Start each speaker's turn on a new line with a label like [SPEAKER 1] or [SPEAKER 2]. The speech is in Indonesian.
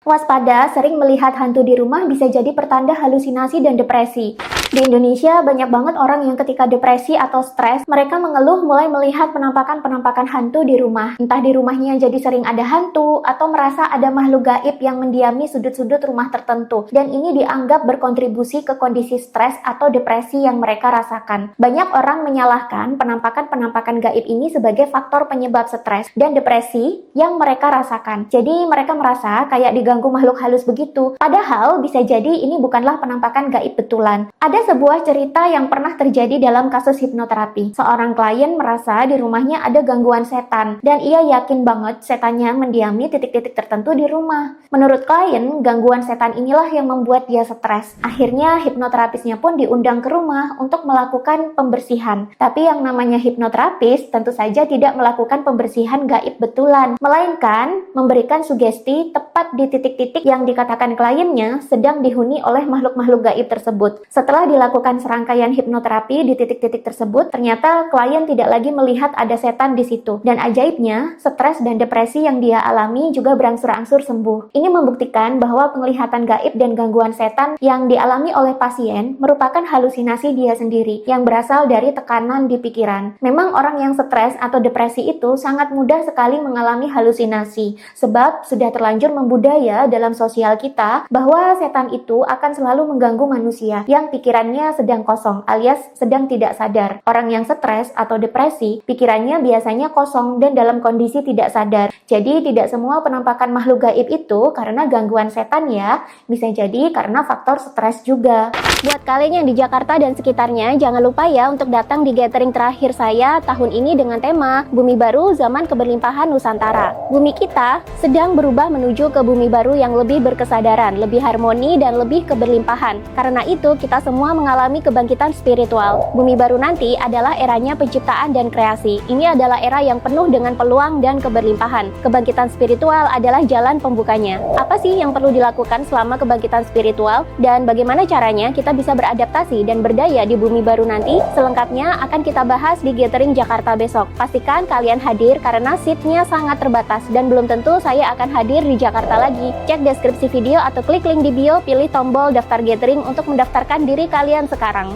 [SPEAKER 1] Waspada, sering melihat hantu di rumah bisa jadi pertanda halusinasi dan depresi. Di Indonesia, banyak banget orang yang ketika depresi atau stres, mereka mengeluh mulai melihat penampakan-penampakan hantu di rumah. Entah di rumahnya jadi sering ada hantu, atau merasa ada makhluk gaib yang mendiami sudut-sudut rumah tertentu. Dan ini dianggap berkontribusi ke kondisi stres atau depresi yang mereka rasakan. Banyak orang menyalahkan penampakan-penampakan gaib ini sebagai faktor penyebab stres dan depresi yang mereka rasakan. Jadi mereka merasa kayak diganggu makhluk halus begitu. Padahal bisa jadi ini bukanlah penampakan gaib betulan. Ada sebuah cerita yang pernah terjadi dalam kasus hipnoterapi. Seorang klien merasa di rumahnya ada gangguan setan dan ia yakin banget setannya mendiami titik-titik tertentu di rumah. Menurut klien, gangguan setan inilah yang membuat dia stres. Akhirnya hipnoterapisnya pun diundang ke rumah untuk melakukan pembersihan. Tapi yang namanya hipnoterapis tentu saja tidak melakukan pembersihan gaib betulan, melainkan memberikan sugesti tepat di titik-titik yang dikatakan kliennya sedang dihuni oleh makhluk-makhluk gaib tersebut. Setelah dilakukan serangkaian hipnoterapi di titik-titik tersebut, ternyata klien tidak lagi melihat ada setan di situ. Dan ajaibnya, stres dan depresi yang dia alami juga berangsur-angsur sembuh. Ini membuktikan bahwa penglihatan gaib dan gangguan setan yang dialami oleh pasien merupakan halusinasi dia sendiri yang berasal dari tekanan di pikiran. Memang orang yang stres atau depresi itu sangat mudah sekali mengalami halusinasi, sebab sudah terlanjur membudaya dalam sosial kita bahwa setan itu akan selalu mengganggu manusia yang pikirannya sedang kosong alias sedang tidak sadar. Orang yang stres atau depresi, pikirannya biasanya kosong dan dalam kondisi tidak sadar. Jadi tidak semua penampakan makhluk gaib itu karena gangguan setan ya, bisa jadi karena faktor stres juga. Buat kalian yang di Jakarta dan sekitarnya, jangan lupa ya untuk datang di gathering terakhir saya tahun ini dengan tema Bumi Baru Zaman Keberlimpahan Nusantara. Bumi kita sedang berubah menuju ke bumi baru yang lebih berkesadaran, lebih harmoni dan lebih keberlimpahan. Karena itu kita semua mengalami kebangkitan spiritual. Bumi baru nanti adalah eranya penciptaan dan kreasi. Ini adalah era yang penuh dengan peluang dan keberlimpahan. Kebangkitan spiritual adalah jalan pembukanya. Apa sih yang perlu dilakukan selama kebangkitan spiritual dan bagaimana caranya kita bisa beradaptasi dan berdaya di bumi baru nanti? Selengkapnya akan kita bahas di gathering Jakarta besok. Pastikan kalian hadir karena seatnya sangat terbatas dan belum tentu saya akan hadir di Jakarta lagi. Cek deskripsi video atau klik link di bio, pilih tombol daftar gathering untuk mendaftarkan diri kalian sekarang.